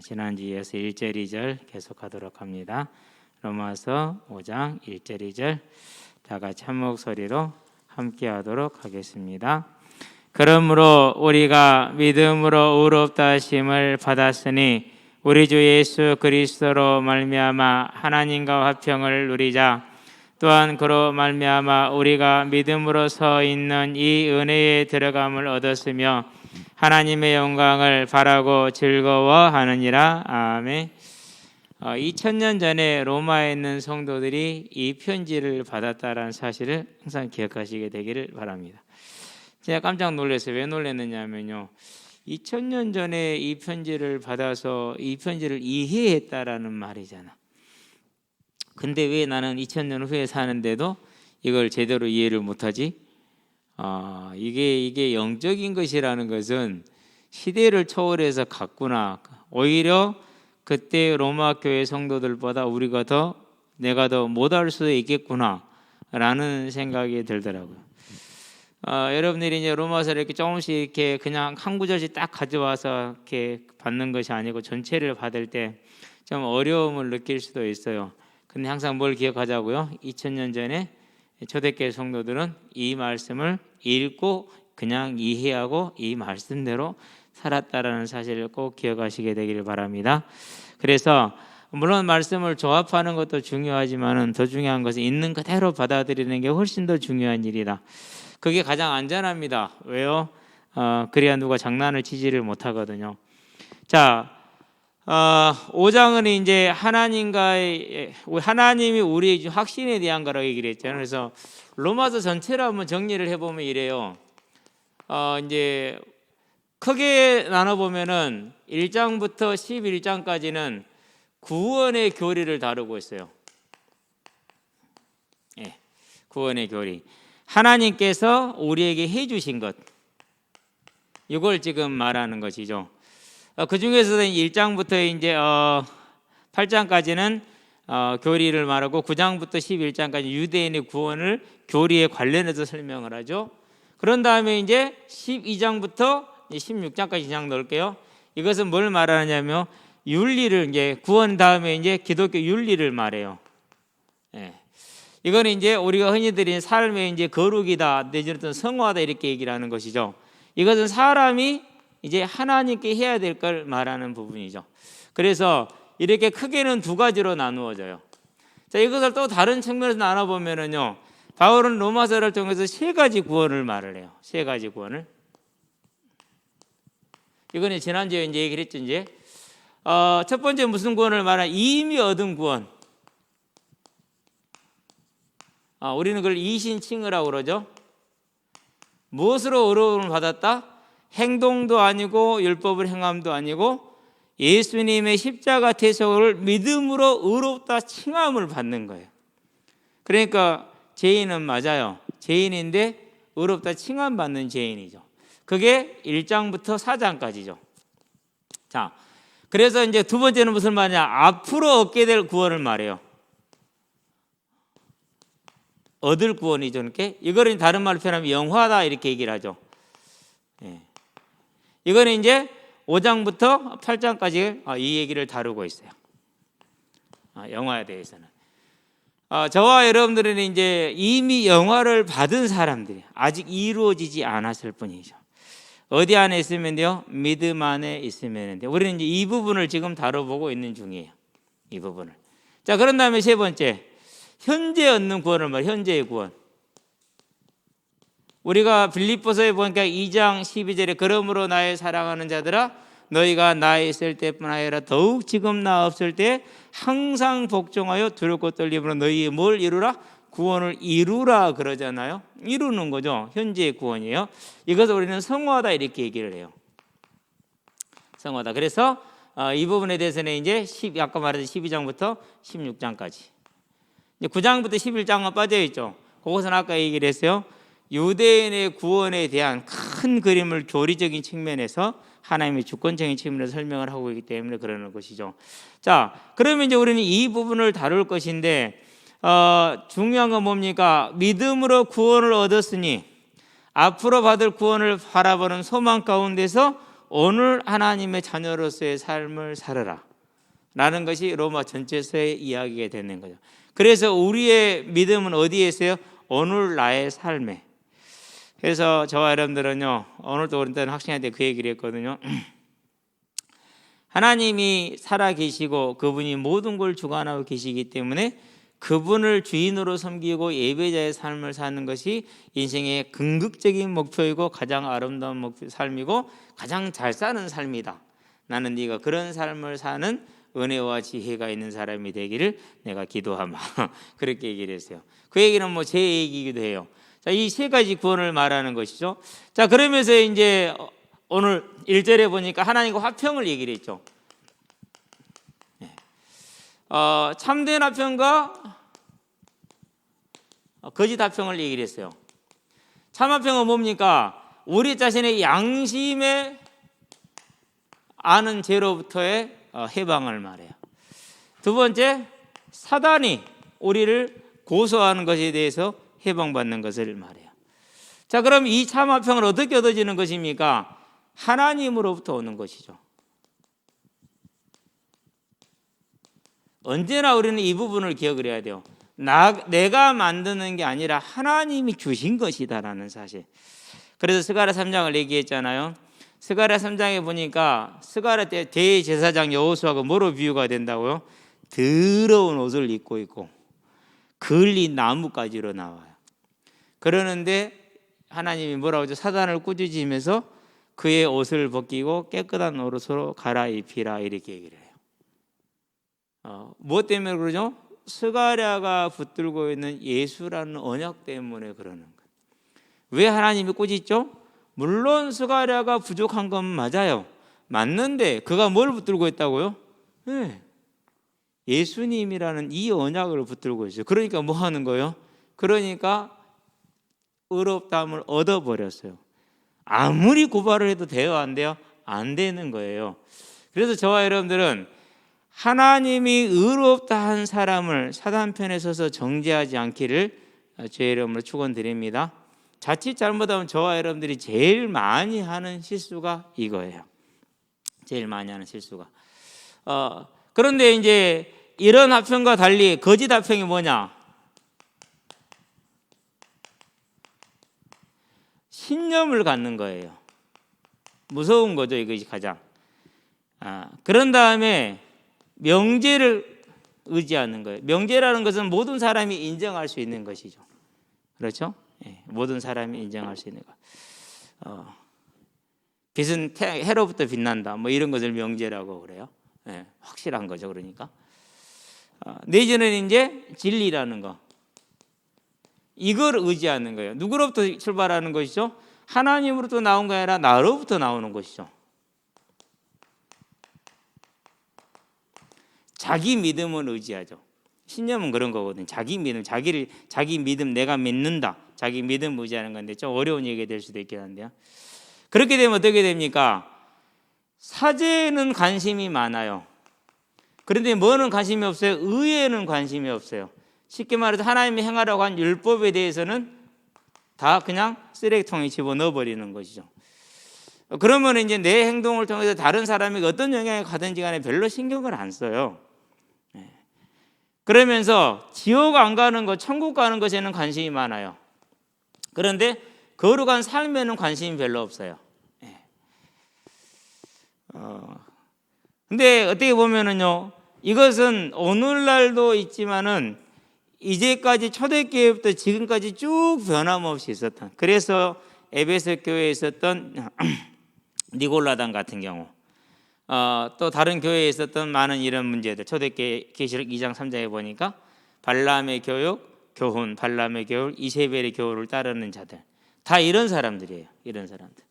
지난주 이어서 1절 2절 계속하도록 합니다. 로마서 5장 1절 2절 다 같이 한 목소리로 함께 하도록 하겠습니다. 그러므로 우리가 믿음으로 의롭다 하심을 받았으니 우리 주 예수 그리스도로 말미암아 하나님과 화평을 누리자. 또한 그로 말미암아 우리가 믿음으로 서 있는 이 은혜에 들어감을 얻었으며 하나님의 영광을 바라고 즐거워하느니라. 아멘. 2000년 전에 로마에 있는 성도들이 이 편지를 받았다라는 사실을 항상 기억하시게 되기를 바랍니다. 제가 깜짝 놀랐어요. 왜 놀랐느냐면요, 2000년 전에 이 편지를 받아서 이 편지를 이해했다라는 말이잖아. 근데 왜 나는 2000년 후에 사는데도 이걸 제대로 이해를 못하지? 이게 영적인 것이라는 것은 시대를 초월해서 갔구나. 오히려 그때 로마 교회 성도들보다 내가 더 못할 수도 있겠구나라는 생각이 들더라고요. 여러분들이 이제 로마서를 이렇게 조금씩 이렇게 그냥 한 구절씩 딱 가져와서 이렇게 받는 것이 아니고 전체를 받을 때 좀 어려움을 느낄 수도 있어요. 근데 항상 뭘 기억하자고요? 2000년 전에 초대교회 성도들은 이 말씀을 읽고 그냥 이해하고 이 말씀대로 살았다라는 사실을 꼭 기억하시게 되기를 바랍니다. 그래서 물론 말씀을 조합하는 것도 중요하지만은 더 중요한 것은 있는 그대로 받아들이는 게 훨씬 더 중요한 일이다. 그게 가장 안전합니다. 왜요? 그래야 누가 장난을 치지를 못하거든요. 자, 5장은 이제 하나님이 우리의 확신에 대한 거라고 얘기를 했잖아요. 그래서 로마서 전체를 한번 정리를 해보면 이래요. 이제 크게 나눠보면은 1장부터 11장까지는 구원의 교리를 다루고 있어요. 구원의 교리. 하나님께서 우리에게 해주신 것, 이걸 지금 말하는 것이죠. 그 중에서도 1장부터 이제 8장까지는 교리를 말하고 9장부터 11장까지 유대인의 구원을 교리에 관련해서 설명을 하죠. 그런 다음에 이제 12장부터 16장까지 그냥 넣을게요. 이것은 뭘 말하느냐면 윤리를, 이제 구원 다음에 이제 기독교 윤리를 말해요. 이거는 이제 우리가 흔히 드리는 삶의 이제 거룩이다, 내지는 성화다 이렇게 얘기를 하는 것이죠. 이것은 사람이 이제 하나님께 해야 될 걸 말하는 부분이죠. 그래서 이렇게 크게는 두 가지로 나누어져요. 자, 이것을 또 다른 측면에서 나눠보면은요, 바울은 로마서를 통해서 세 가지 구원을 말을 해요. 세 가지 구원을. 이거는 지난주에 이제 얘기를 했죠. 이제 첫 번째 무슨 구원을 말하냐? 이미 얻은 구원. 우리는 그걸 이신칭의라고 그러죠. 무엇으로 의로움을 받았다? 행동도 아니고 율법을 행함도 아니고 예수님의 십자가 대속을 믿음으로 의롭다 칭함을 받는 거예요. 그러니까 죄인은 맞아요. 죄인인데 의롭다 칭함 받는 죄인이죠. 그게 1장부터 4장까지죠. 자, 그래서 이제 두 번째는 무슨 말이냐? 앞으로 얻게 될 구원을 말해요. 얻을 구원이죠. 그러니까 이거를 다른 말로 표현하면 영화다 이렇게 얘기를 하죠. 이거는 이제 5장부터 8장까지 이 얘기를 다루고 있어요. 영화에 대해서는. 저와 여러분들은 이제 이미 영화를 받은 사람들이 아직 이루어지지 않았을 뿐이죠. 어디 안에 있으면 돼요? 믿음 안에 있으면 돼요. 우리는 이제 이 부분을 지금 다뤄보고 있는 중이에요. 이 부분을. 자, 그런 다음에 세 번째, 현재 얻는 구원을 말해요. 현재의 구원. 우리가 빌립보서에 보니까 2장 12절에 그러므로 나의 사랑하는 자들아 너희가 나에 있을 때뿐 아니라 더욱 지금 나 없을 때 항상 복종하여 두렵고 떨림으로 너희의 뭘 이루라? 구원을 이루라 그러잖아요. 이루는 거죠. 현재의 구원이에요. 이것을 우리는 성화다 이렇게 얘기를 해요. 성화다. 그래서 이 부분에 대해서는 이제 아까 말했던 12장부터 16장까지. 이제 9장부터 11장은 빠져 있죠. 그것은 아까 얘기를 했어요. 유대인의 구원에 대한 큰 그림을 교리적인 측면에서 하나님의 주권적인 측면에서 설명을 하고 있기 때문에 그러는 것이죠. 자, 그러면 이제 우리는 이 부분을 다룰 것인데 중요한 건 뭡니까? 믿음으로 구원을 얻었으니 앞으로 받을 구원을 바라보는 소망 가운데서 오늘 하나님의 자녀로서의 삶을 살아라 라는 것이 로마 전체서의 이야기가 되는 거죠. 그래서 우리의 믿음은 어디에 있어요? 오늘 나의 삶에. 그래서 저와 여러분들은요, 오늘도 우리 학생한테 그 얘기를 했거든요. 하나님이 살아 계시고 그분이 모든 걸 주관하고 계시기 때문에 그분을 주인으로 섬기고 예배자의 삶을 사는 것이 인생의 궁극적인 목표이고 가장 아름다운 삶이고 가장 잘 사는 삶이다. 나는 네가 그런 삶을 사는 은혜와 지혜가 있는 사람이 되기를 내가 기도하마. 그렇게 얘기를 했어요. 그 얘기는 뭐 제 얘기이기도 해요. 자, 이 세 가지 구원을 말하는 것이죠. 자, 그러면서 이제 오늘 1절에 보니까 하나님과 화평을 얘기를 했죠. 참된 화평과 거짓 화평을 얘기를 했어요. 참 화평은 뭡니까? 우리 자신의 양심에 아는 죄로부터의 해방을 말해요. 두 번째, 사단이 우리를 고소하는 것에 대해서 해방받는 것을 말해요. 자, 그럼 이 참 화평은 어떻게 얻어지는 것입니까? 하나님으로부터 오는 것이죠. 언제나 우리는 이 부분을 기억을 해야 돼요. 내가 만드는 게 아니라 하나님이 주신 것이다라는 사실. 그래서 스가랴 3장을 얘기했잖아요. 스가랴 3장에 보니까 스가랴 때 대제사장 여호수아가 뭐로 비유가 된다고요? 더러운 옷을 입고 있고 걸린 나뭇가지로 나와요. 그러는데 하나님이 뭐라고 하죠? 사단을 꾸짖으면서 그의 옷을 벗기고 깨끗한 옷으로 갈아입히라 이렇게 얘기를 해요. 무엇 때문에 그러죠? 스가랴가 붙들고 있는 예수라는 언약 때문에 그러는 거예요. 왜 하나님이 꾸짖죠? 물론 스가랴가 부족한 건 맞아요. 맞는데 그가 뭘 붙들고 있다고요? 네. 예수님이라는 이 언약을 붙들고 있어요. 그러니까 뭐 하는 거예요? 그러니까 의롭다함을 얻어버렸어요. 아무리 고발을 해도 돼요? 안 돼요? 안 되는 거예요. 그래서 저와 여러분들은 하나님이 의롭다 한 사람을 사단 편에 서서 정죄하지 않기를 주의 이름으로 축원드립니다. 자칫 잘못하면 저와 여러분들이 제일 많이 하는 실수가 이거예요. 제일 많이 하는 실수가. 그런데 이제 이런 화평과 달리 거짓 화평이 뭐냐? 신념을 갖는 거예요. 무서운 거죠, 이것이 가장. 그런 다음에 명제를 의지하는 거예요. 명제라는 것은 모든 사람이 인정할 수 있는 것이죠. 그렇죠? 예, 모든 사람이 인정할 수 있는 것. 빛은 해로부터 빛난다. 뭐 이런 것을 명제라고 그래요. 예, 확실한 거죠. 그러니까. 내지는 이제 진리라는 거. 이걸 의지하는 거예요. 누구로부터 출발하는 것이죠? 하나님으로부터 나온 게 아니라 나로부터 나오는 것이죠. 자기 믿음을 의지하죠. 신념은 그런 거거든요. 자기 믿음, 자기 믿음 내가 믿는다. 자기 믿음 의지하는 건데 좀 어려운 얘기가 될 수도 있긴 한데요. 그렇게 되면 어떻게 됩니까? 사제에는 관심이 많아요. 그런데 뭐는 관심이 없어요? 의에는 관심이 없어요. 쉽게 말해서 하나님이 행하라고 한 율법에 대해서는 다 그냥 쓰레기통에 집어넣어 버리는 것이죠. 그러면 이제 내 행동을 통해서 다른 사람이 어떤 영향을 가든지 간에 별로 신경을 안 써요. 그러면서 지옥 안 가는 것, 천국 가는 것에는 관심이 많아요. 그런데 거룩한 삶에는 관심이 별로 없어요. 근데 어떻게 보면은요, 이것은 오늘날도 있지만은 이제까지 초대교회부터 지금까지 쭉 변함없이 있었던. 그래서 에베소 교회에 있었던 니골라당 같은 경우, 또 다른 교회에 있었던 많은 이런 문제들, 초대교회 계시록 2장 3장에 보니까 발람의 교육, 교훈, 발람의 교훈, 이세벨의 교훈을 따르는 자들, 다 이런 사람들이에요. 이런 사람들.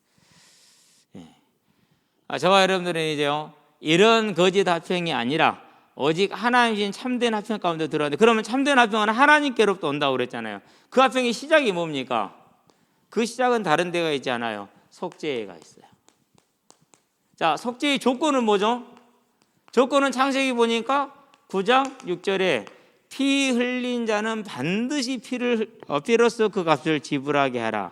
저와 여러분들은 이제요, 이런 거짓 화평이 아니라 오직 하나님이신 참된 화평 가운데 들어왔는데, 그러면 참된 화평은 하나님께로부터 온다고 그랬잖아요. 그 화평의 시작이 뭡니까? 그 시작은 다른 데가 있지 않아요. 속죄가 있어요. 자, 속죄의 조건은 뭐죠? 조건은 창세기 보니까 9장 6절에 피 흘린 자는 반드시 피로써 그 값을 지불하게 하라.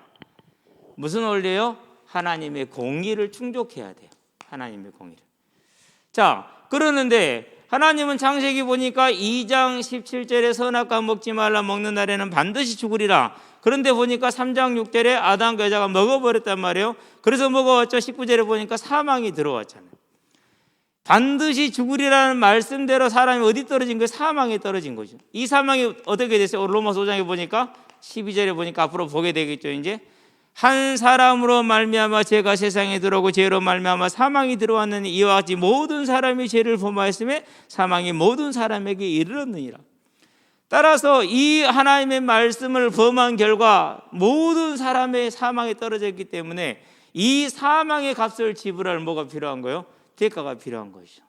무슨 원리예요? 하나님의 공의를 충족해야 돼요. 하나님의 공의를. 자, 그러는데 하나님은 창세기 보니까 2장 17절에 선악과 먹지 말라, 먹는 날에는 반드시 죽으리라. 그런데 보니까 3장 6절에 아담과 여자가 먹어버렸단 말이에요. 그래서 먹어왔죠. 19절에 보니까 사망이 들어왔잖아요. 반드시 죽으리라는 말씀대로 사람이 어디 떨어진 거예요? 사망에 떨어진 거죠. 이 사망이 어떻게 됐어요? 로마서 5장에 보니까 12절에 보니까 앞으로 보게 되겠죠. 이제 한 사람으로 말미암아 죄가 세상에 들어오고 죄로 말미암아 사망이 들어왔느니 이와 같이 모든 사람이 죄를 범하였음에 사망이 모든 사람에게 이르렀느니라. 따라서 이 하나님의 말씀을 범한 결과 모든 사람의 사망에 떨어졌기 때문에 이 사망의 값을 지불할 뭐가 필요한 거예요? 대가가 필요한 것이죠.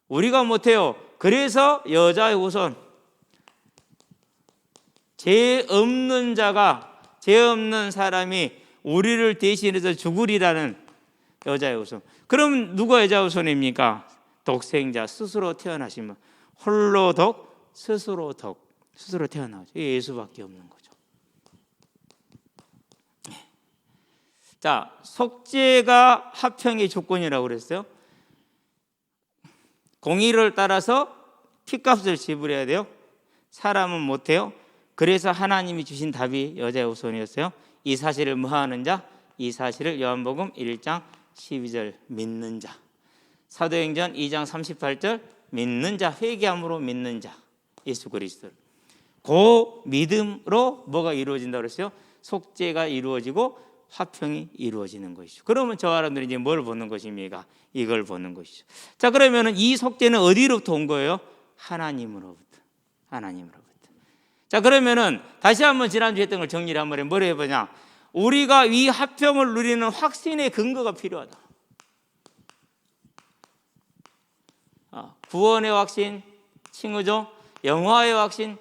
우리가 못해요. 그래서 여자의 후손, 죄 없는 자가, 죄 없는 사람이 우리를 대신해서 죽으리라는 여자의 후손. 그럼 누가 여자의 후손입니까? 독생자, 스스로 태어나시면 홀로 독, 스스로 독, 스스로 태어나죠. 예수밖에 없는 거죠. 자, 속죄가 합평의 조건이라고 그랬어요. 공의를 따라서 피값을 지불해야 돼요. 사람은 못해요. 그래서 하나님이 주신 답이 여자의 후손이었어요. 이 사실을 뭐하는 자? 이 사실을 요한복음 1장 12절 믿는 자, 사도행전 2장 38절 믿는 자, 회개함으로 믿는 자, 예수 그리스도를. 그 믿음으로 뭐가 이루어진다고 그랬어요? 속죄가 이루어지고 화평이 이루어지는 것이죠. 그러면 저 사람들이 이제 뭘 보는 것입니까? 이걸 보는 것이죠. 자, 그러면은 이 속죄는 어디로부터 온 거예요? 하나님으로부터. 하나님으로부터. 자, 그러면은 다시 한번 지난주에 했던 걸 정리를 한번 해. 뭘 해보냐? 우리가 이 화평을 누리는 확신의 근거가 필요하다. 구원의 확신, 칭의죠. 영화의 확신,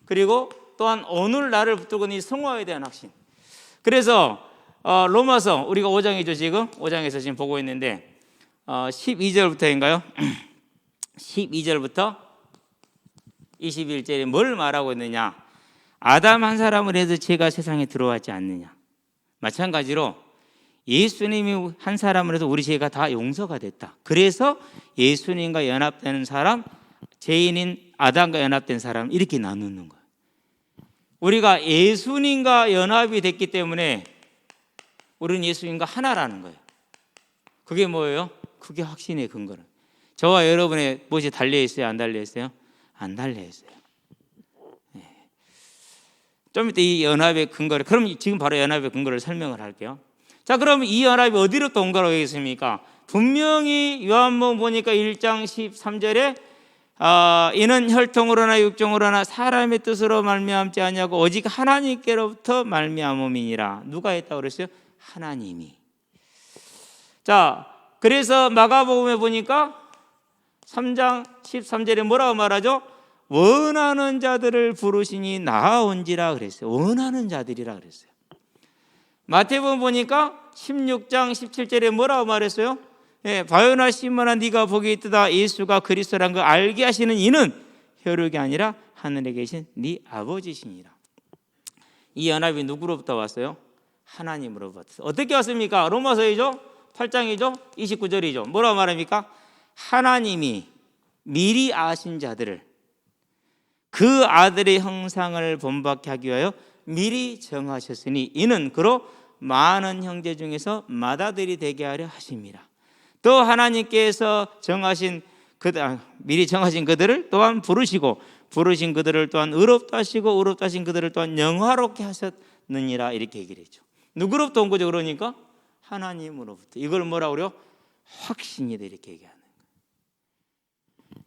그리고 또한 오늘날을 붙들고 있는 이 성화에 대한 확신. 그래서 로마서 우리가 5장이죠. 지금 5장에서 지금 보고 있는데 12절부터인가요? 12절부터 21절에 뭘 말하고 있느냐? 아담 한 사람을 해서 죄가 세상에 들어왔지 않느냐. 마찬가지로 예수님이 한 사람을 해서 우리 죄가 다 용서가 됐다. 그래서 예수님과 연합되는 사람, 죄인인 아담과 연합된 사람, 이렇게 나누는 거예요. 우리가 예수님과 연합이 됐기 때문에 우리는 예수님과 하나라는 거예요. 그게 뭐예요? 그게 확신의 근거는. 저와 여러분의 무엇이 달려 있어요? 안 달려 있어요? 안 달려 있어요. 네. 좀 이따 이 연합의 근거를, 그럼 지금 바로 연합의 근거를 설명을 할게요. 자, 그러면 이 연합이 어디로부터 온 거라고 했습니까? 분명히 요한복음 보니까 1장 13절에 이는 혈통으로나 육정으로나 사람의 뜻으로 말미암지 아니하고 오직 하나님께로부터 말미암음이니라. 누가 했다고 그랬어요? 하나님이. 자, 그래서 마가복음에 보니까 3장 13절에 뭐라고 말하죠? 원하는 자들을 부르시니 나아온지라 그랬어요. 원하는 자들이라 그랬어요. 마태복음 보니까 16장 17절에 뭐라고 말했어요? 바요나 시몬아 네가 복이 있도다. 예수가 그리스도란 거 알게 하시는 이는 혈육이 아니라 하늘에 계신 네 아버지시니라. 이 연합이 누구로부터 왔어요? 하나님으로부터. 어떻게 왔습니까? 로마서이죠? 8장이죠? 29절이죠. 뭐라고 말합니까? 하나님이 미리 아신 자들을 그 아들의 형상을 본받게 하기 위하여 미리 정하셨으니 이는 그로 많은 형제 중에서 맏아들이 되게 하려 하심이라. 또 하나님께서 미리 정하신 그들을 또한 부르시고 부르신 그들을 또한 의롭다 하시고 의롭다 하신 그들을 또한 영화롭게 하셨느니라. 이렇게 얘기를 했죠. 누구로부터 온 거죠? 그러니까 하나님으로부터. 이걸 뭐라고 그래요? 확신이다, 이렇게 얘기하는 거예요.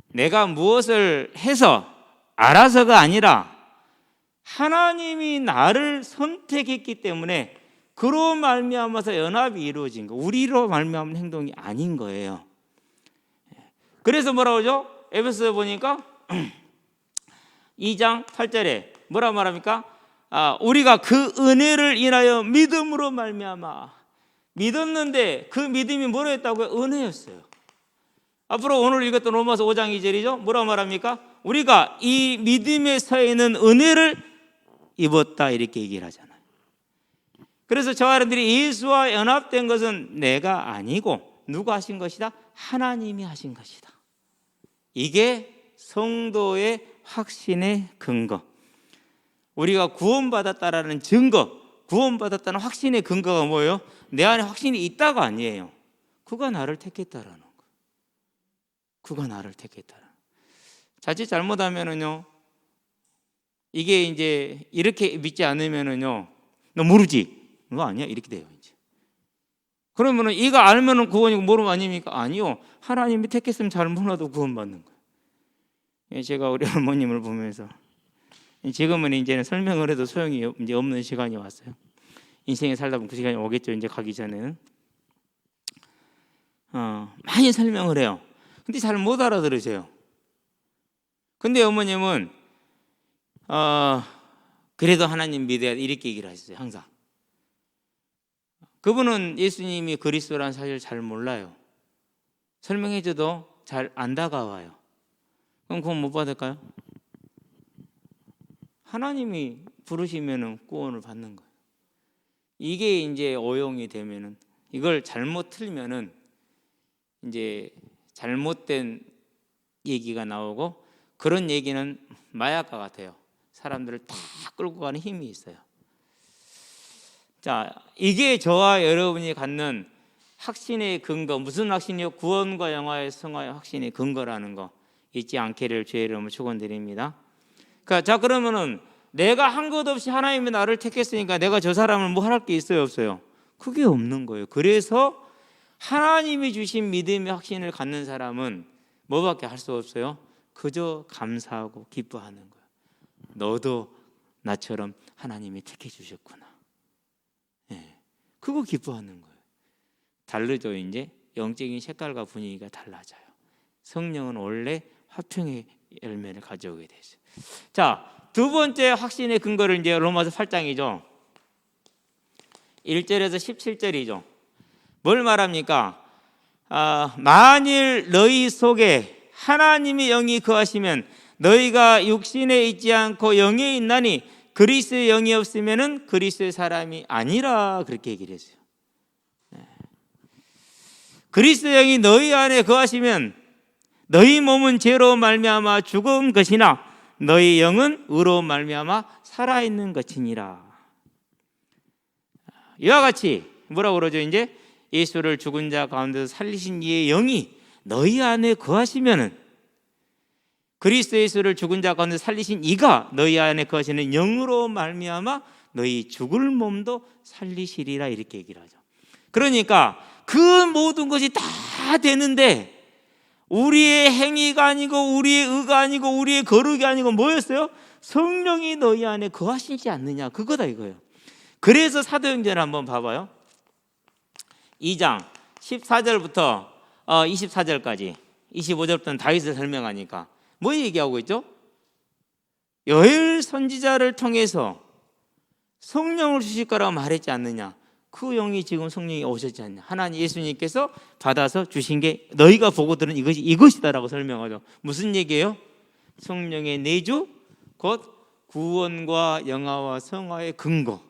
내가 무엇을 해서 알아서가 아니라 하나님이 나를 선택했기 때문에 그로 말미암아서 연합이 이루어진 거, 우리로 말미암은 행동이 아닌 거예요. 그래서 뭐라고 하죠? 에베소서 보니까 2장 8절에 뭐라고 말합니까? 우리가 그 은혜를 인하여 믿음으로 말미암아. 믿었는데 그 믿음이 뭐로 했다고요? 은혜였어요. 앞으로 오늘 읽었던 로마서 5장 2절이죠. 뭐라고 말합니까? 우리가 이 믿음에 서 있는 은혜를 입었다, 이렇게 얘기를 하잖아요. 그래서 저 사람들이 예수와 연합된 것은 내가 아니고 누가 하신 것이다? 하나님이 하신 것이다. 이게 성도의 확신의 근거. 우리가 구원받았다라는 증거, 구원받았다는 확신의 근거가 뭐예요? 내 안에 확신이 있다가 아니에요. 그가 나를 택했다라는 거. 그가 나를 택했다라는 거. 자칫 잘못하면은요, 이게 이제 이렇게 믿지 않으면은요, 너 모르지? 너 아니야? 이렇게 돼요 이제. 그러면은 이거 알면은 구원이고 모르면 아닙니까? 아니요. 하나님이 택했으면 잘 몰라도 구원받는 거예요. 제가 우리 어머님을 보면서 지금은 이제는 설명을 해도 소용이 이제 없는 시간이 왔어요. 인생에 살다 보면 그 시간이 오겠죠. 이제 가기 전에는 많이 설명을 해요. 근데 잘 못 알아들으세요. 근데 어머님은 그래도 하나님 믿어야 돼 이렇게 얘기를 하셨어요. 항상. 그분은 예수님이 그리스도라는 사실을 잘 몰라요. 설명해줘도 잘 안 다가와요. 그럼 구원 못 받을까요? 하나님이 부르시면은 구원을 받는 거예요. 이게 이제 오용이 되면은, 이걸 잘못 틀면은 이제 잘못된 얘기가 나오고, 그런 얘기는 마약과 같아요. 사람들을 다 끌고 가는 힘이 있어요. 자, 이게 저와 여러분이 갖는 확신의 근거, 무슨 확신이요? 구원과 영화의 성화의 확신의 근거라는 거 잊지 않기를 주의 이름으로 축원드립니다. 자, 그러면은 내가 한 것 없이 하나님이 나를 택했으니까 내가 저 사람을 뭐 할 게 있어요, 없어요? 그게 없는 거예요. 그래서 하나님이 주신 믿음의 확신을 갖는 사람은 뭐밖에 할 수 없어요? 그저 감사하고 기뻐하는 거예요. 너도 나처럼 하나님이 택해 주셨구나. 네, 그거 기뻐하는 거예요. 다르죠. 이제 영적인 색깔과 분위기가 달라져요. 성령은 원래 화평의 열매를 가져오게 되죠. 자, 두 번째 확신의 근거를 이제 로마서 8장이죠. 1절에서 17절이죠. 뭘 말합니까? 만일 너희 속에 하나님의 영이 거하시면 너희가 육신에 있지 않고 영에 있나니 그리스도의 영이 없으면은 그리스도의 사람이 아니라, 그렇게 얘기를 했어요. 그리스도의 영이 너희 안에 거하시면 너희 몸은 죄로 말미암아 죽은 것이나 너희 영은 의로 말미암아 살아있는 것이니라. 이와 같이 뭐라고 그러죠? 이제 예수를 죽은 자 가운데서 살리신 이의 영이 너희 안에 거하시면은, 그리스도 예수를 죽은 자 가운데 살리신 이가 너희 안에 거하시는 영으로 말미암아 너희 죽을 몸도 살리시리라, 이렇게 얘기를 하죠. 그러니까 그 모든 것이 다 되는데 우리의 행위가 아니고 우리의 의가 아니고 우리의 거룩이 아니고 뭐였어요? 성령이 너희 안에 거하시지 않느냐, 그거다 이거예요. 그래서 사도행전을 한번 봐봐요. 2장 14절부터 24절까지, 25절부터는 다윗을 설명하니까 뭐 얘기하고 있죠? 여엘 선지자를 통해서 성령을 주실 거라고 말했지 않느냐. 그 영이 지금 성령이 오셨지 않냐. 하나님 예수님께서 받아서 주신 게 너희가 보고 들은 이것이다라고 설명하죠. 무슨 얘기예요? 성령의 내주, 곧 구원과 영화와 성화의 근거.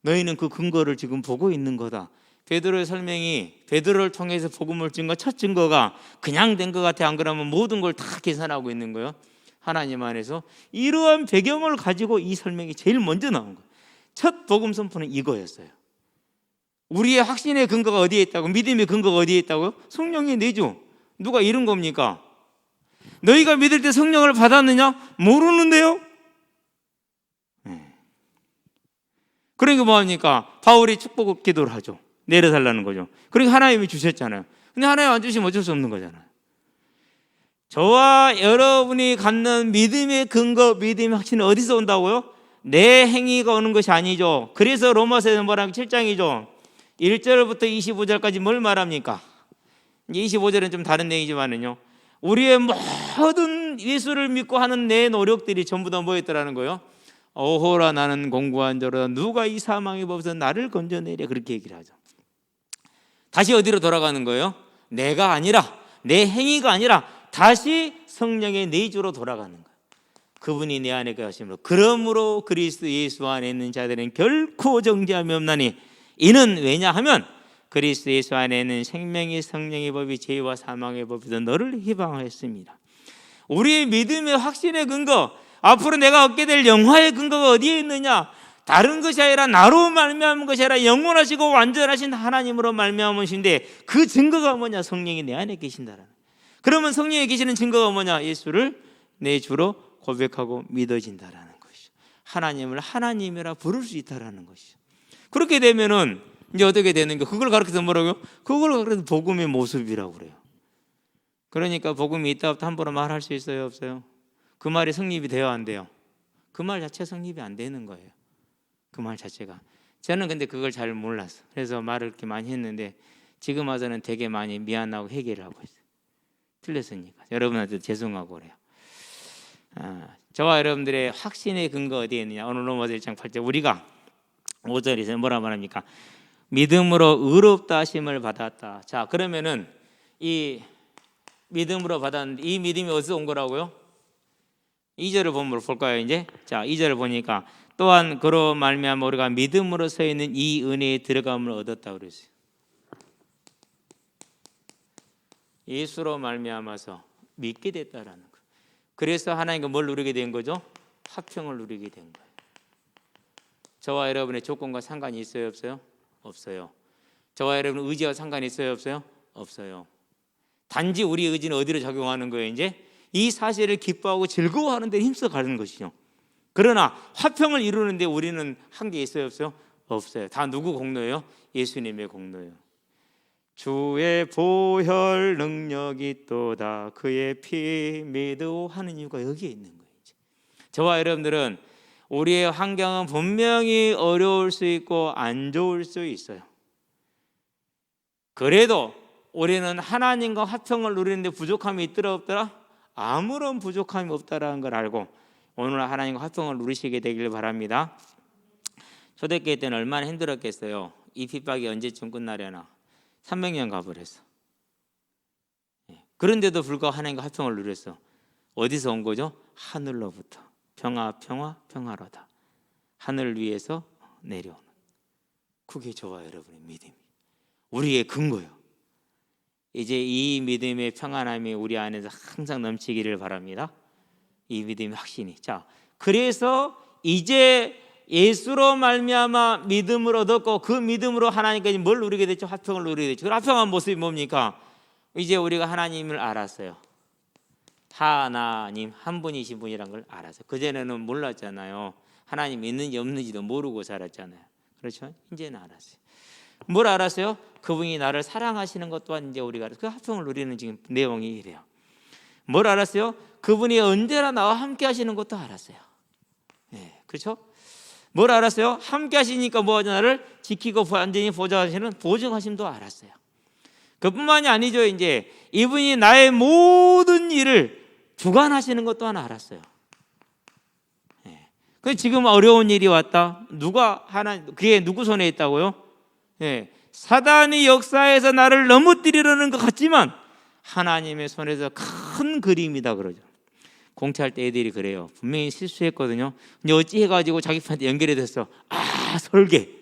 너희는 그 근거를 지금 보고 있는 거다. 베드로의 설명이, 베드로를 통해서 복음을 증거, 첫 증거가 그냥 된 것 같아. 안 그러면 모든 걸 다 계산하고 있는 거예요. 하나님 안에서 이러한 배경을 가지고 이 설명이 제일 먼저 나온 거예요. 첫 복음 선포는 이거였어요. 우리의 확신의 근거가 어디에 있다고? 믿음의 근거가 어디에 있다고요? 성령의 내주. 누가 이룬 겁니까? 너희가 믿을 때 성령을 받았느냐? 모르는데요? 그러니까 뭐합니까? 바울이 축복 기도를 하죠. 내려달라는 거죠. 그러니까 하나님이 주셨잖아요. 근데 하나님 안 주시면 어쩔 수 없는 거잖아요. 저와 여러분이 갖는 믿음의 근거, 믿음의 확신은 어디서 온다고요? 내 행위가 오는 것이 아니죠. 그래서 로마서에서 뭐라면 7장이죠. 1절부터 25절까지 뭘 말합니까? 이제 25절은 좀 다른 내용이지만은요, 우리의 모든 예수를 믿고 하는 내 노력들이 전부 다 뭐였더라는 거예요? 오호라 나는 공고한 자로다. 누가 이 사망의 법에서 나를 건져내랴. 그렇게 얘기를 하죠. 다시 어디로 돌아가는 거예요? 내가 아니라, 내 행위가 아니라 다시 성령의 내주로 돌아가는 거예요. 그분이 내 안에 거하심으로, 그러므로 그리스도 예수 안에 있는 자들은 결코 정죄함이 없나니, 이는 왜냐하면 그리스도 예수 안에는 생명이 성령의 법이 죄와 사망의 법이도 너를 희망하였습니다. 우리의 믿음의 확신의 근거, 앞으로 내가 얻게 될 영화의 근거가 어디에 있느냐? 다른 것이 아니라 나로 말미암은 것이 아니라 영원하시고 완전하신 하나님으로 말미암은 것인데, 그 증거가 뭐냐? 성령이 내 안에 계신다라는. 그러면 성령이 계시는 증거가 뭐냐? 예수를 내 주로 고백하고 믿어진다라는 것이죠. 하나님을 하나님이라 부를 수 있다라는 것이죠. 그렇게 되면은 이제 어떻게 되는가? 그걸 가르쳐서 뭐라고요? 그걸 가르쳐서 복음의 모습이라고 그래요. 그러니까 복음이 있다고 함부로 말할 수 있어요, 없어요? 그 말이 성립이 돼요, 안 돼요? 그 말 자체 성립이 안 되는 거예요. 그 말 자체가. 저는 근데 그걸 잘 몰라서 그래서 말을 이렇게 많이 했는데, 지금 와서는 되게 많이 미안하고 회개를 하고 있어요. 틀렸으니까 여러분한테 죄송하고 그래요. 저와 여러분들의 확신의 근거 어디에 있느냐? 오늘 로마서 1장 8절 우리가 5절에서 뭐라 말합니까? 믿음으로 의롭다 하심을 받았다. 자, 그러면은 이 믿음으로 받았는데 이 믿음이 어디서 온 거라고요? 2절을 보면 볼까요? 이제 자, 2절을 보니까 또한 그로 말미암아 우리가 믿음으로 서 있는 이 은혜에 들어감을 얻었다 그랬어요. 예수로 말미암아서 믿게 됐다라는 거. 그래서 하나님과 뭘 누리게 된 거죠? 화평을 누리게 된 거예요. 저와 여러분의 조건과 상관이 있어요, 없어요? 없어요. 저와 여러분 의지와 상관이 있어요, 없어요? 없어요. 단지 우리 의지는 어디로 작용하는 거예요? 이제 이 사실을 기뻐하고 즐거워하는 데 힘써 가는 것이죠. 그러나 화평을 이루는데 우리는 한계 있어요, 없어요? 없어요. 다 누구 공로예요? 예수님의 공로예요. 주의 보혈 능력이 또다 그의 피 믿어 하는 이유가 여기에 있는 거예요. 저와 여러분들은 우리의 환경은 분명히 어려울 수 있고 안 좋을 수 있어요. 그래도 우리는 하나님과 화평을 누리는데 부족함이 있더라 없더라? 아무런 부족함이 없다라는 걸 알고 오늘 하나님과 화평을 누리시게 되길 바랍니다. 초대교회 때는 얼마나 힘들었겠어요. 이 핍박이 언제쯤 끝나려나. 300년 가버렸어. 그런데도 불구하고 하나님과 화평을 누렸어. 어디서 온 거죠? 하늘로부터. 평화 평화 평화로다. 하늘 위에서 내려오는. 그게 저와 여러분의 믿음이 우리의 근거예요. 이제 이 믿음의 평안함이 우리 안에서 항상 넘치기를 바랍니다. 이 믿음의 확신이. 자, 그래서 이제 예수로 말미암아 믿음을 얻었고 그 믿음으로 하나님까지 뭘 누리게 됐죠? 화평을 누리게 됐죠. 그 화평한 모습이 뭡니까? 이제 우리가 하나님을 알았어요. 하나님 한 분이신 분이란 걸 알았어요. 그전에는 몰랐잖아요. 하나님 있는지 없는지도 모르고 살았잖아요. 그렇죠? 이제는 알았어요. 뭘 알았어요? 그분이 나를 사랑하시는 것 또한 이제 우리가 알았어요. 그 화평을 누리는 지금 내용이 이래요. 뭘 알았어요? 그분이 언제나 나와 함께 하시는 것도 알았어요. 네, 그렇죠? 뭘 알았어요? 함께 하시니까 뭐하죠? 나를 지키고 완전히 보좌하시는 보증하심도 알았어요. 그뿐만이 아니죠. 이제 이분이 나의 모든 일을 주관하시는 것 또한 알았어요. 네. 그 지금 어려운 일이 왔다. 누가 하나 그게 누구 손에 있다고요? 네. 사단이 역사에서 나를 넘어뜨리려는 것 같지만 하나님의 손에서 큰 그림이다 그러죠. 공채할 때 애들이 그래요. 분명히 실수했거든요. 근데 어찌 해가지고 자기한테 연결이 됐어. 아, 설계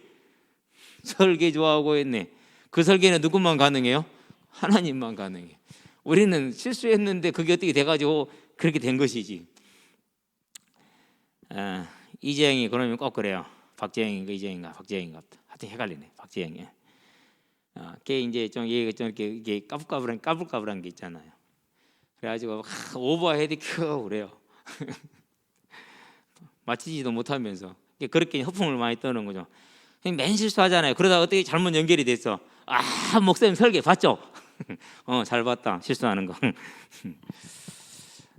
좋아하고 했네. 그 설계는 누구만 가능해요? 하나님만 가능해요. 우리는 실수했는데 그게 어떻게 돼가지고 그렇게 된 것이지. 이재영이 그러면 꼭 그래요. 박재영인가 이재영인가 박재영인가 하여튼 헷갈리네. 박재영이. 걔 이제 좀 이게 까불까불한 게 있잖아요. 그래가지고 오버헤드 켜 그래요. 맞히지도 못하면서 그렇게 허풍을 많이 떠는 거죠. 맨 실수하잖아요. 그러다가 어떻게 잘못 연결이 됐어. 아, 목사님 설계 봤죠? 잘 봤다. 실수하는 거.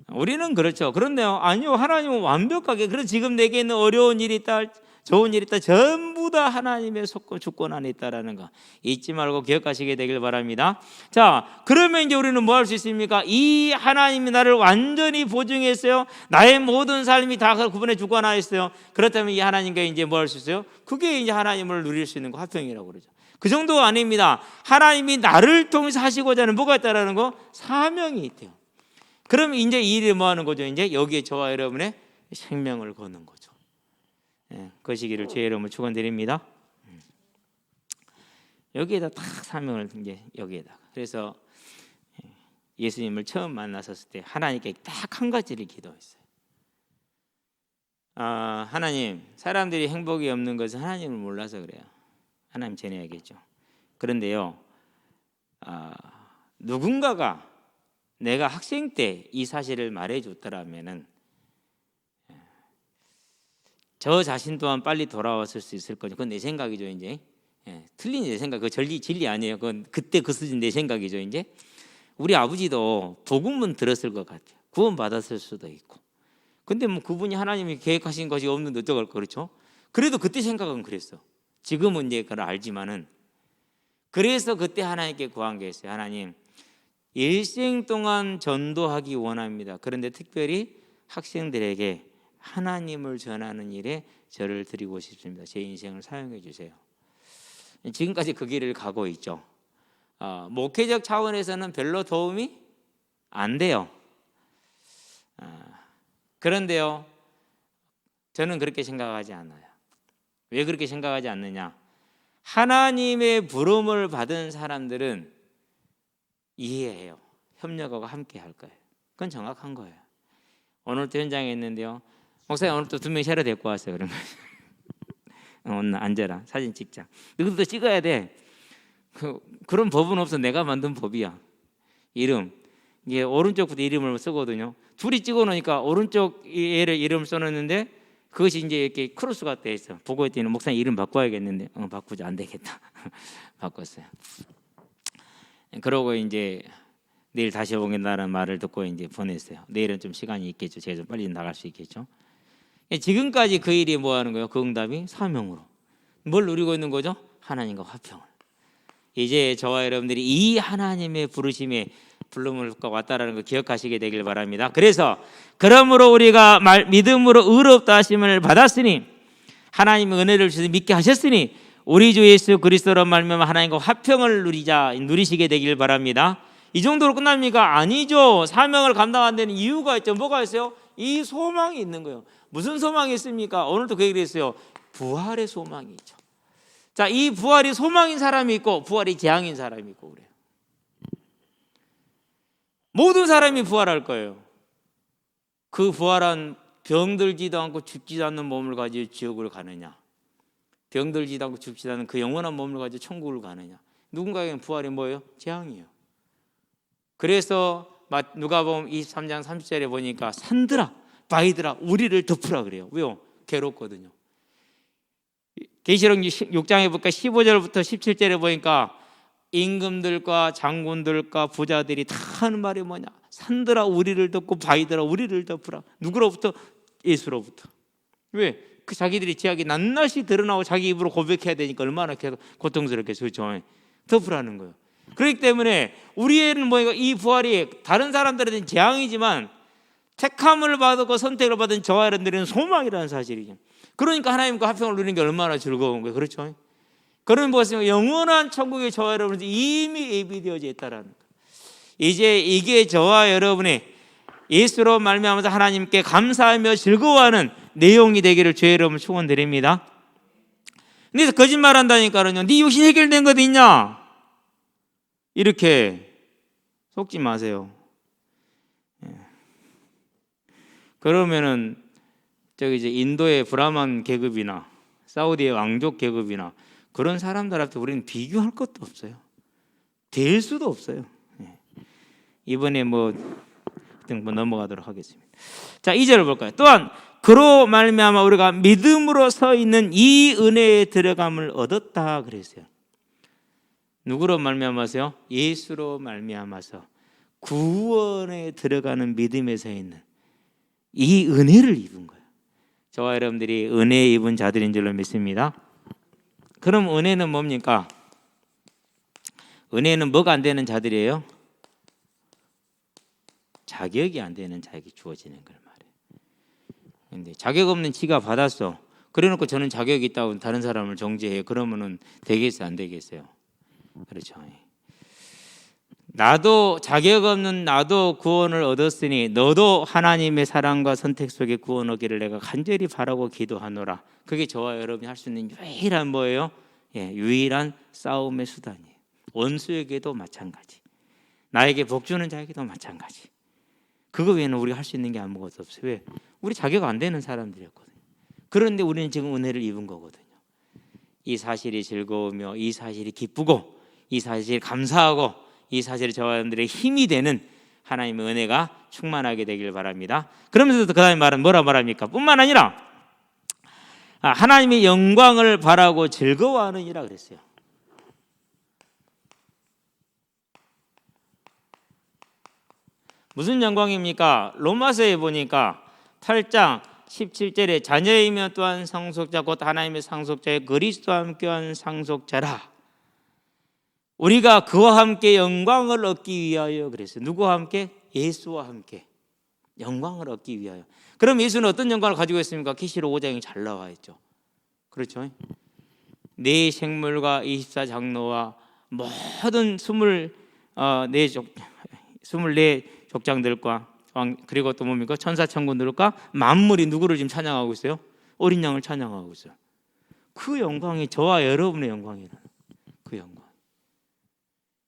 우리는 그렇죠. 그런데요, 아니요, 하나님은 완벽하게. 그래서 지금 내게 있는 어려운 일이 있다, 좋은 일이 있다, 전부 다 하나님의 주권 안에 있다라는 거 잊지 말고 기억하시게 되길 바랍니다. 자, 그러면 이제 우리는 뭐 할 수 있습니까? 이 하나님이 나를 완전히 보증했어요. 나의 모든 삶이 다 그분의 주권 안에 있어요. 그렇다면 이 하나님과 이제 뭐 할 수 있어요? 그게 이제 하나님을 누릴 수 있는 거, 화평이라고 그러죠. 그 정도가 아닙니다. 하나님이 나를 통해서 하시고자 하는 뭐가 있다라는 거? 사명이 있대요. 그럼 이제 이 일이 뭐 하는 거죠? 이제 여기에 저와 여러분의 생명을 거는 거죠. 예, 거시기를 주의 이름으로 축원드립니다. 여기에다 딱 사명을 이제 여기에다가. 그래서 예수님을 처음 만났었을 때 하나님께 딱 한 가지를 기도했어요. 하나님, 사람들이 행복이 없는 것은 하나님을 몰라서 그래요. 하나님 전해야겠죠. 그런데요, 누군가가 내가 학생 때 이 사실을 말해줬더라면은 저 자신 또한 빨리 돌아왔을 수 있을 거죠. 그건 내 생각이죠, 이제. 틀린 내 생각, 그 진리 아니에요. 그건 그때 그 수준 내 생각이죠, 이제. 우리 아버지도 복음은 들었을 것 같아요. 구원 받았을 수도 있고. 근데 뭐 그분이 하나님이 계획하신 것이 없는데 어떡할 거, 그렇죠? 그래도 그때 생각은 그랬어. 지금은 이제 그걸 알지만은. 그래서 그때 하나님께 구한 게 있어요. 하나님, 일생 동안 전도하기 원합니다. 그런데 특별히 학생들에게 하나님을 전하는 일에 저를 드리고 싶습니다. 제 인생을 사용해 주세요. 지금까지 그 길을 가고 있죠. 목회적 차원에서는 별로 도움이 안 돼요. 그런데요, 저는 그렇게 생각하지 않아요. 왜 그렇게 생각하지 않느냐? 하나님의 부름을 받은 사람들은 이해해요. 협력하고 함께 할 거예요. 그건 정확한 거예요. 오늘도 현장에 있는데요, 목사님 오늘 또 2명 새로 데리고 왔어요. 그런 거예요. 오늘 앉아라, 사진 찍자. 너도 찍어야 돼. 그런 법은 없어. 내가 만든 법이야. 이름, 이게 오른쪽부터 이름을 쓰거든요. 둘이 찍어놓으니까 오른쪽 얘를 이름을 써놓는데 그것이 이제 이렇게 크로스가 돼 있어. 보고 있더니 목사님 이름 바꿔야겠는데, 바꾸자. 안 되겠다. 바꿨어요. 그러고 이제 내일 다시 오겠다는 말을 듣고 이제 보냈어요. 내일은 좀 시간이 있겠죠. 제가 좀 빨리 나갈 수 있겠죠. 지금까지 그 일이 뭐 하는 거예요? 그 응답이 사명으로. 뭘 누리고 있는 거죠? 하나님과 화평을. 이제 저와 여러분들이 이 하나님의 부르심에 불름을 왔다라는 거 기억하시게 되길 바랍니다. 그래서 그러므로 우리가 믿음으로 의롭다 하심을 받았으니, 하나님의 은혜를 주셔서 믿게 하셨으니 우리 주 예수 그리스도로 말미암아 하나님과 화평을 누리시게 되길 바랍니다. 이 정도로 끝납니까? 아니죠. 사명을 감당 안 되는 이유가 있죠. 뭐가 있어요? 이 소망이 있는 거예요. 무슨 소망이 있습니까? 오늘도 그 얘기를 했어요. 부활의 소망이 있죠. 자, 이 부활이 소망인 사람이 있고 부활이 재앙인 사람이 있고 그래요. 모든 사람이 부활할 거예요. 그 부활한 병들지도 않고 죽지도 않는 몸을 가지고 지옥을 가느냐, 병들지도 않고 죽지도 않는 그 영원한 몸을 가지고 천국을 가느냐. 누군가에게는 부활이 뭐예요? 재앙이에요. 그래서 누가복음 23장 30절에 보니까 산들아 바위들아 우리를 덮으라 그래요. 왜요? 괴롭거든요. 계시록 6장에 보니까 15절부터 17절에 보니까 임금들과 장군들과 부자들이 다 하는 말이 뭐냐? 산들아 우리를 덮고 바위들아 우리를 덮으라. 누구로부터? 예수로부터. 왜? 그 자기들이 죄악이 낱낱이 드러나고 자기 입으로 고백해야 되니까 얼마나 고통스럽겠어요. 그렇죠? 덮으라는 거예요. 그렇기 때문에 우리에는 뭐예요? 이 부활이 다른 사람들은 재앙이지만 택함을 받고 선택을 받은 저와 여러분들은 소망이라는 사실이죠. 그러니까 하나님과 화평을 누리는 게 얼마나 즐거운 거예요. 그렇죠? 그런 무엇이냐? 영원한 천국에 저와 여러분들 이미 예비되어져 있다라는 거예요. 이제 이게 저와 여러분의 예수로 말미암아서 하나님께 감사하며 즐거워하는 내용이 되기를 주의 이름으로 축원드립니다. 근데 거짓말한다니까요. 네 육신 해결된 것 있냐? 이렇게 속지 마세요. 그러면은 저기 이제 인도의 브라만 계급이나 사우디의 왕족 계급이나 그런 사람들한테 우리는 비교할 것도 없어요. 될 수도 없어요. 이번에 뭐 넘어가도록 하겠습니다. 자, 2절을 볼까요? 또한 그로 말미암아 우리가 믿음으로 서 있는 이 은혜에 들어감을 얻었다 그랬어요. 누구로 말미암아서요? 예수로 말미암아서 구원에 들어가는 믿음에 서 있는 이 은혜를 입은 거예요. 저와 여러분들이 은혜 입은 자들인 줄로 믿습니다. 그럼 은혜는 뭡니까? 은혜는 뭐가 안 되는 자들이에요? 자격이 안 되는 자에게 주어지는 걸 말해요. 근데 자격 없는 지가 받았어. 그래놓고 저는 자격이 있다고 다른 사람을 정죄해요. 그러면은 되겠어요? 안 되겠어요? 그렇죠. 나도 자격 없는 나도 구원을 얻었으니 너도 하나님의 사랑과 선택 속에 구원 얻기를 내가 간절히 바라고 기도하노라. 그게 저와 여러분이 할 수 있는 유일한 뭐예요? 유일한 싸움의 수단이에요. 원수에게도 마찬가지, 나에게 복 주는 자에게도 마찬가지. 그거 외에는 우리가 할 수 있는 게 아무것도 없어요. 왜? 우리 자격 안 되는 사람들이었거든요. 그런데 우리는 지금 은혜를 입은 거거든요. 이 사실이 즐거우며, 이 사실이 기쁘고, 이 사실이 감사하고, 이 사실이 저들의 힘이 되는 하나님의 은혜가 충만하게 되길 바랍니다. 그러면서도 그 다음에 말은 뭐라 말합니까? 뿐만 아니라 하나님의 영광을 바라고 즐거워하느니라 그랬어요. 무슨 영광입니까? 로마서에 보니까 8장 17절에 자녀이며 또한 상속자 곧 하나님의 상속자의 그리스도와 함께한 상속자라. 우리가 그와 함께 영광을 얻기 위하여 그랬어요. 누구와 함께? 예수와 함께 영광을 얻기 위하여. 그럼 예수는 어떤 영광을 가지고 있습니까? 계시록 5장에 잘 나와 있죠. 그렇죠? 네 생물과 24장로와 모든 24 족장들과 그리고 또 뭡니까? 천사천군들과 만물이 누구를 지금 찬양하고 있어요? 어린 양을 찬양하고 있어요. 그 영광이 저와 여러분의 영광이라는 그 영광.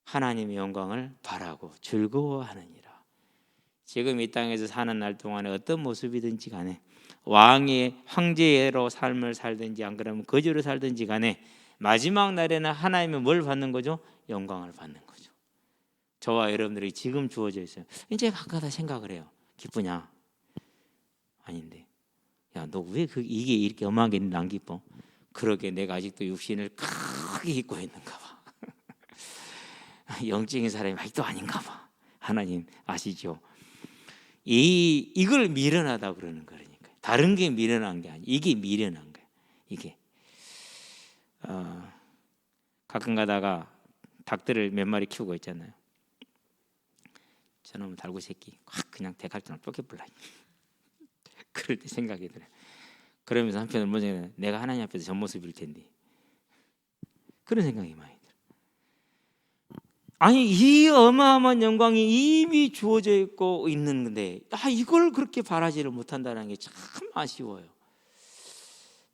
하나님의 영광을 바라고 즐거워하느니라. 지금 이 땅에서 사는 날 동안에 어떤 모습이든지 간에, 왕의 황제로 삶을 살든지 안 그러면 거지로 살든지 간에 마지막 날에는 하나님의 뭘 받는 거죠? 영광을 받는 거죠. 저와 여러분들이 지금 주어져 있어요. 이제 가끔가다 생각을 해요. 기쁘냐? 아닌데, 야, 너 왜 이게 이렇게 엄하게 있는데 안 기뻐? 그러게 내가 아직도 육신을 크게 입고 있는가 봐. 영적인 사람이 아직도 아닌가 봐. 하나님 아시죠? 이걸 미련하다 그러는 거니까. 다른 게 미련한 게 아니에요. 이게 미련한 거예요. 이게 가끔 가다가 닭들을 몇 마리 키우고 있잖아요. 저놈 달구 새끼 확 그냥 대갈통을 쫓겨불라. 그럴 때 생각이 들어요. 그러면서 한편으로 뭐냐면 내가 하나님 앞에서 전 모습일 텐데, 그런 생각이 많이 들어요. 아니, 이 어마어마한 영광이 이미 주어져 있고 있는데 이걸 그렇게 바라지를 못한다는 게 참 아쉬워요.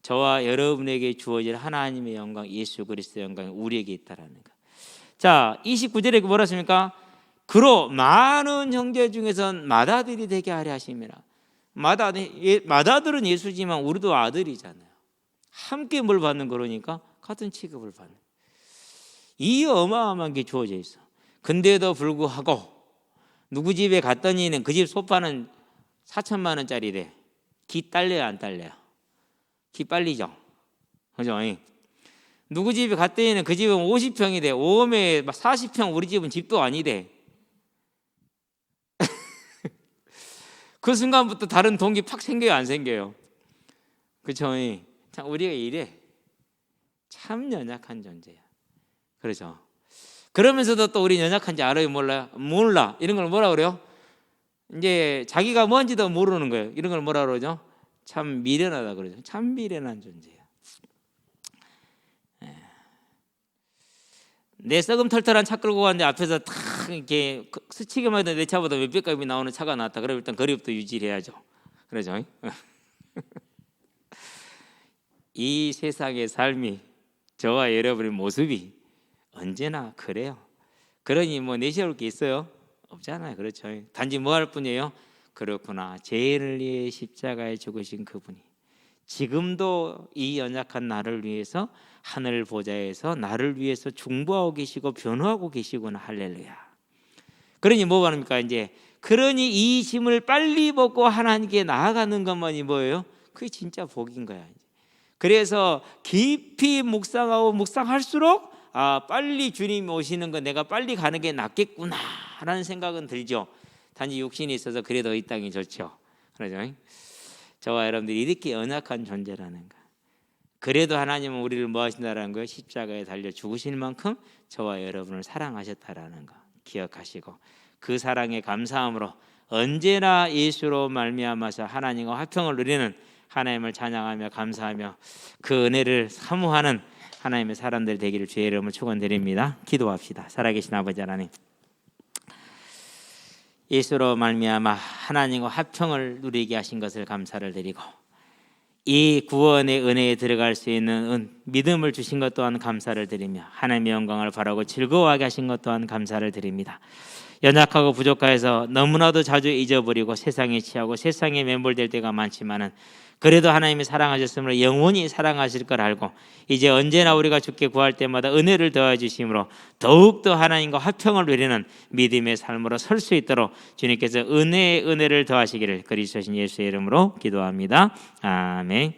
저와 여러분에게 주어질 하나님의 영광, 예수 그리스도의 영광이 우리에게 있다라는 거. 자, 29절에 뭐라 했습니까? 그로 많은 형제 중에선 맏아들이 되게 하려 하심이라. 맏아들은 예수지만 우리도 아들이잖아요. 함께 뭘 받는 거니까 같은 취급을 받는. 이 어마어마한 게 주어져 있어. 근데도 불구하고 누구 집에 갔더니는 그 집 소파는 4천만 원짜리래. 기 딸려요, 안 딸려요? 기 빨리죠. 그죠? 누구 집에 갔더니는 그 집은 50평이래. 오메 40평 우리 집은 집도 아니래. 그 순간부터 다른 동기 팍 생겨요, 안 생겨요? 그렇죠? 참 우리가 이래 참 연약한 존재야. 그렇죠? 그러면서도 또 우리 연약한지 알아요, 몰라요? 몰라. 이런 걸 뭐라 그래요? 이제 자기가 뭔지도 모르는 거예요. 이런 걸 뭐라 그러죠? 참 미련하다 그러죠. 참 미련한 존재야. 내 썩음 털털한 차 끌고 갔는데 앞에서 탁 이렇게 스치기만 해도 내 차보다 몇백 값이 나오는 차가 나왔다. 그럼 일단 거리부터 유지를 해야죠. 그러죠? 이 세상의 삶이, 저와 여러분의 모습이 언제나 그래요. 그러니 뭐 내세울 게 있어요? 없잖아요. 그렇죠? 단지 뭐 할 뿐이에요? 그렇구나, 죄를 위해 십자가에 죽으신 그분이 지금도 이 연약한 나를 위해서 하늘 보좌에서 나를 위해서 중보하고 계시고 변호하고 계시구나. 할렐루야. 그러니 뭐 합니까? 이제 그러니 이 짐을 빨리 벗고 하나님께 나아가는 것만이 뭐예요? 그게 진짜 복인 거야. 그래서 깊이 묵상하고 묵상할수록 빨리 주님이 오시는 거, 내가 빨리 가는 게 낫겠구나라는 생각은 들죠. 단지 육신이 있어서 그래도 이 땅이 좋죠. 그러죠? 저와 여러분들이 이렇게 연약한 존재라는 거. 그래도 하나님은 우리를 뭐 하신다라는 거예요? 십자가에 달려 죽으실 만큼 저와 여러분을 사랑하셨다라는 거 기억하시고, 그 사랑에 감사함으로 언제나 예수로 말미암아서 하나님과 화평을 누리는, 하나님을 찬양하며 감사하며 그 은혜를 사모하는 하나님의 사람들 되기를 주의 이름으로 축원드립니다. 기도합시다. 살아계신 아버지 하나님, 예수로 말미암아 하나님과 화평을 누리게 하신 것을 감사를 드리고, 이 구원의 은혜에 들어갈 수 있는 믿음을 주신 것 또한 감사를 드리며 하나님의 영광을 바라고 즐거워하게 하신 것 또한 감사를 드립니다. 연약하고 부족해서 너무나도 자주 잊어버리고 세상에 취하고 세상에 매몰될 때가 많지만은 그래도 하나님이 사랑하셨으므로 영원히 사랑하실 걸 알고 이제 언제나 우리가 주께 구할 때마다 은혜를 더해 주심으로 더욱더 하나님과 화평을 누리는 믿음의 삶으로 설 수 있도록 주님께서 은혜의 은혜를 더하시기를 그리스도신 예수의 이름으로 기도합니다. 아멘.